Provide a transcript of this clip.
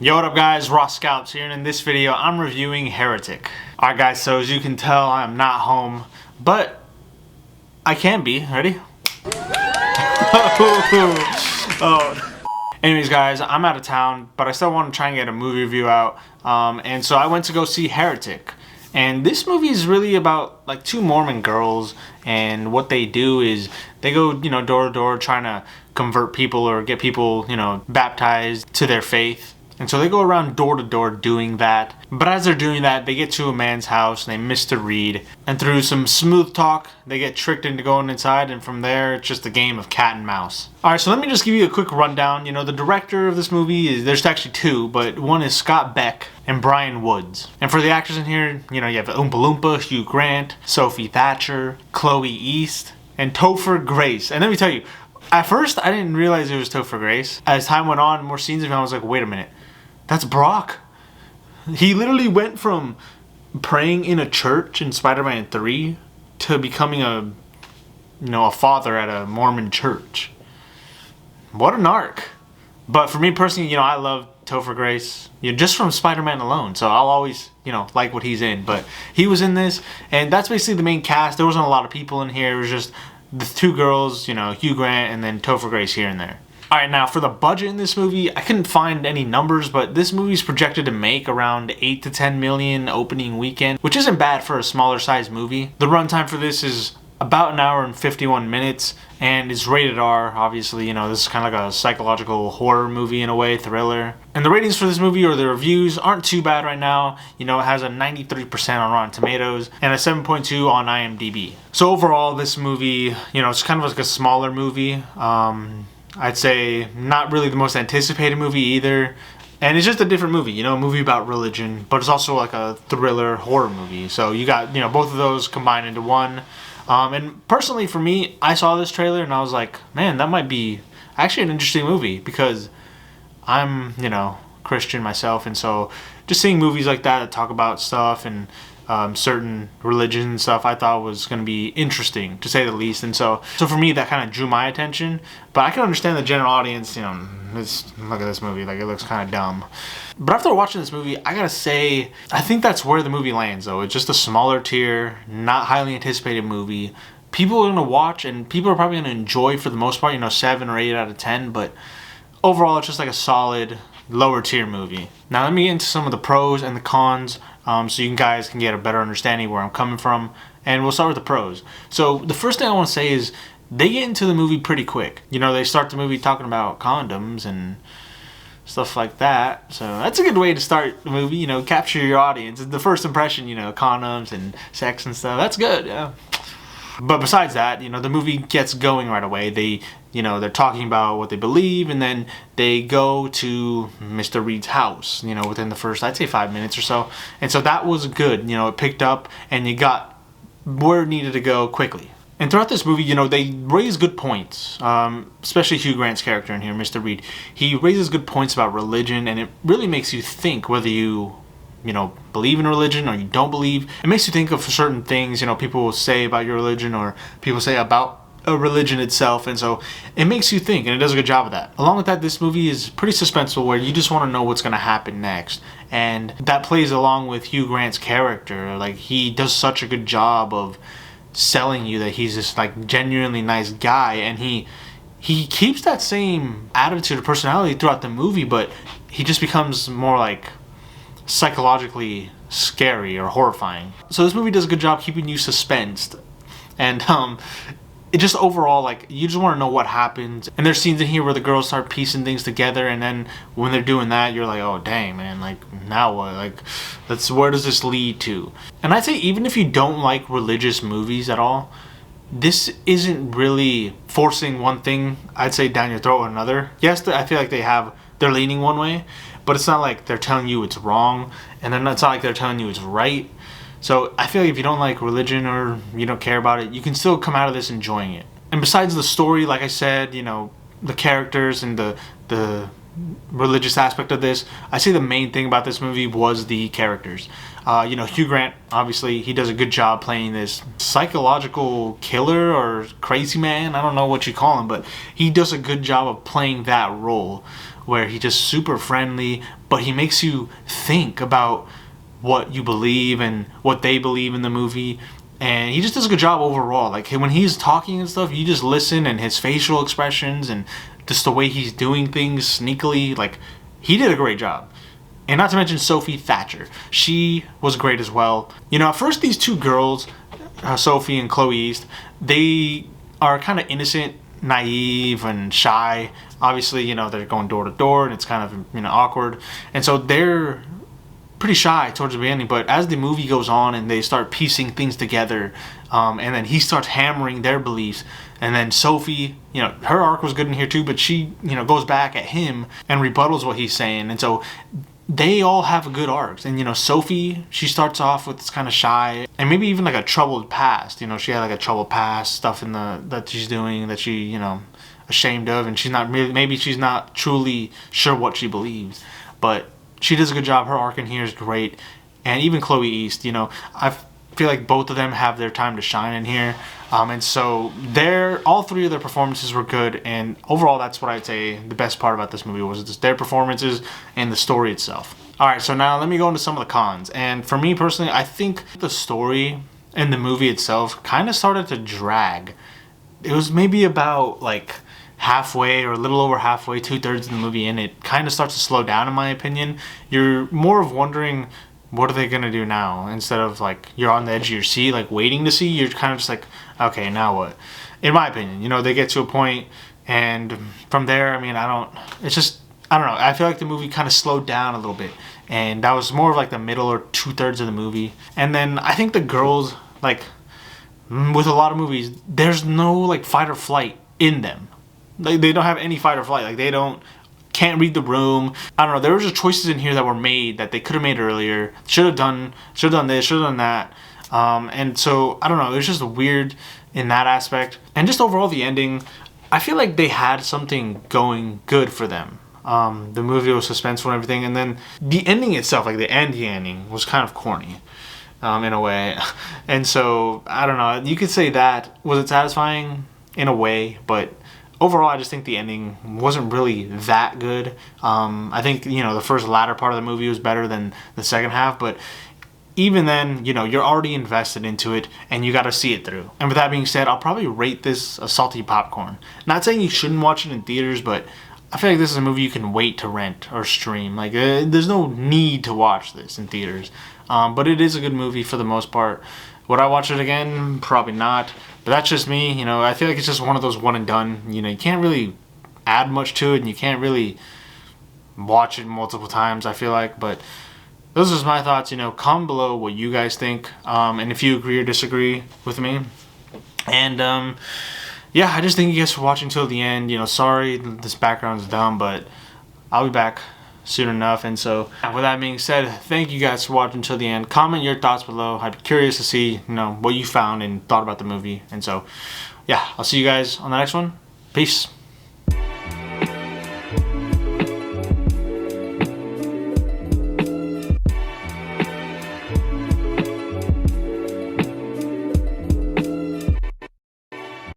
Yo, what up guys, Ross Scouts here, and in this video I'm reviewing Heretic. Alright guys, so as you can tell I'm not home, but I can be. Ready? Oh. Anyways guys, I'm out of town, but I still want to try and get a movie review out, and so I went to go see Heretic. And this movie is really about like two Mormon girls, and what they do is they go, door to door trying to convert people or get people, baptized to their faith. And so they go around door to door doing that. But as they're doing that, they get to a man's house and they miss to read. And through some smooth talk, they get tricked into going inside. And from there, it's just a game of cat and mouse. Alright, so let me just give you a quick rundown. The director of this movie is, there's actually two, but one is Scott Beck and Brian Woods. And for the actors in here, you have Oompa Loompa, Hugh Grant, Sophie Thatcher, Chloe East, and Topher Grace. And let me tell you, at first, I didn't realize it was Topher Grace. As time went on, more scenes of him, I was like, wait a minute. That's Brock. He literally went from praying in a church in Spider-Man 3 to becoming a father at a Mormon church. What an arc. But for me personally, I love Topher Grace, just from Spider-Man alone. So I'll always, like what he's in. But he was in this, and that's basically the main cast. There wasn't a lot of people in here. It was just the two girls, Hugh Grant and then Topher Grace here and there. Alright, now for the budget in this movie, I couldn't find any numbers, but this movie's projected to make around 8 to 10 million opening weekend, which isn't bad for a smaller size movie. The runtime for this is about an hour and 51 minutes, and it's rated R, obviously. This is kind of like a psychological horror movie in a way, thriller. And the ratings for this movie, or the reviews, aren't too bad right now. It has a 93% on Rotten Tomatoes and a 7.2 on IMDb. So overall, this movie, it's kind of like a smaller movie. I'd say not really the most anticipated movie either. And it's just a different movie, a movie about religion, but it's also like a thriller horror movie. So you got, both of those combined into one. And personally for me, I saw this trailer and I was like, man, that might be actually an interesting movie, because I'm, Christian myself. And so just seeing movies like that talk about stuff and certain religion and stuff, I thought was going to be interesting, to say the least. And so for me, that kind of drew my attention. But I can understand the general audience, look at this movie, like it looks kind of dumb. But after watching this movie, I gotta say, I think that's where the movie lands, though. It's just a smaller tier, not highly anticipated movie. People are going to watch, and people are probably going to enjoy for the most part, 7 or 8 out of 10. But overall, it's just like a solid lower tier movie. Now let me get into some of the pros and the cons, so you guys can get a better understanding where I'm coming from. And we'll start with the pros. So the first thing I want to say is they get into the movie pretty quick. They start the movie talking about condoms and stuff like that. So that's a good way to start the movie, capture your audience. The first impression, condoms and sex and stuff. That's good, yeah. But besides that, the movie gets going right away. They're talking about what they believe, and then they go to Mr. Reed's house, within the first, I'd say 5 minutes or so. And so that was good. It picked up, and you got where it needed to go quickly. And throughout this movie, they raise good points, especially Hugh Grant's character in here, Mr. Reed. He raises good points about religion, and it really makes you think whether you believe in religion or you don't believe. It makes you think of certain things, people will say about your religion or people say about a religion itself. And so it makes you think, and it does a good job of that. Along with that, this movie is pretty suspenseful, where you just want to know what's going to happen next. And that plays along with Hugh Grant's character. Like, he does such a good job of selling you that he's this like genuinely nice guy, and he keeps that same attitude or personality throughout the movie, but he just becomes more like psychologically scary or horrifying. So this movie does a good job keeping you suspensed, and it just overall, like, you just want to know what happens. And there's scenes in here where the girls start piecing things together, and then when they're doing that, you're like, oh dang, man, like, now what? Like, where does this lead to? And I'd say even if you don't like religious movies at all, this isn't really forcing one thing, I'd say, down your throat or another. Yes, I feel like they're leaning one way, but it's not like they're telling you it's wrong, and then it's not like they're telling you it's right. So I feel like if you don't like religion or you don't care about it, you can still come out of this enjoying it. And besides the story, like I said, the characters and the religious aspect of this, I say the main thing about this movie was the characters. Hugh Grant, obviously, he does a good job playing this psychological killer or crazy man. I don't know what you call him, but he does a good job of playing that role, where he's just super friendly, but he makes you think about what you believe and what they believe in the movie. And he just does a good job overall. Like when he's talking and stuff, you just listen, and his facial expressions and just the way he's doing things sneakily, like he did a great job. And not to mention Sophie Thatcher. She was great as well. You know, at first these two girls, Sophie and Chloe East, they are kind of innocent, naive, and shy. Obviously, you know, they're going door to door and it's kind of, you know, awkward. And so they're pretty shy towards the beginning, but as the movie goes on and they start piecing things together, and then he starts hammering their beliefs, and then Sophie, you know, her arc was good in here too, but she, you know, goes back at him and rebuttals what he's saying. And so they all have a good arcs. And you know, Sophie, she starts off with this kind of shy and maybe even like a troubled past. You know, she had like a troubled past stuff in the that she's doing that she, you know, ashamed of, and she's not really, maybe she's not truly sure what she believes, but she does a good job. Her arc in here is great. And even Chloe East, you know, I feel like both of them have their time to shine in here. And so all three of their performances were good, and overall that's what I'd say the best part about this movie was just their performances and the story itself. Alright, so now let me go into some of the cons. And for me personally, I think the story and the movie itself kind of started to drag. It was maybe about like halfway or a little over halfway, 2/3 of the movie in, it kind of starts to slow down in my opinion. You're more of wondering, what are they gonna do now? Instead of like you're on the edge of your seat, like waiting to see, you're kind of just like, okay, now what? In my opinion, you know, they get to a point, and from there, I mean, I don't know. I feel like the movie kind of slowed down a little bit, and that was more of like the middle or 2/3 of the movie. And then I think the girls, like with a lot of movies, there's no like fight or flight in them. Like they don't have any fight or flight. Like they can't read the room. I don't know. There were just choices in here that were made that they could have made earlier. Should have done this. Should have done that. And so I don't know. It was just weird in that aspect. And just overall, the ending, I feel like they had something going good for them. The movie was suspenseful and everything, and then the ending itself, like the ending, was kind of corny. In a way. And so I don't know. You could say that. Was it satisfying? In a way, but overall, I just think the ending wasn't really that good. I think, you know, the first latter part of the movie was better than the second half, but even then, you know, you're already invested into it and you got to see it through. And with that being said, I'll probably rate this a salty popcorn. Not saying you shouldn't watch it in theaters, but I feel like this is a movie you can wait to rent or stream. Like, there's no need to watch this in theaters. But it is a good movie for the most part. Would I watch it again? Probably not. But that's just me. You know, I feel like it's just one of those one and done. You know, you can't really add much to it, and you can't really watch it multiple times, I feel like. But those are my thoughts. You know, comment below what you guys think, and if you agree or disagree with me. And yeah, I just thank you guys for watching till the end. You know, sorry this background's dumb, but I'll be back soon enough. And so with that being said, thank you guys for watching till the end. Comment your thoughts below. I'd be curious to see, you know, what you found and thought about the movie. And so yeah, I'll see you guys on the next one. Peace.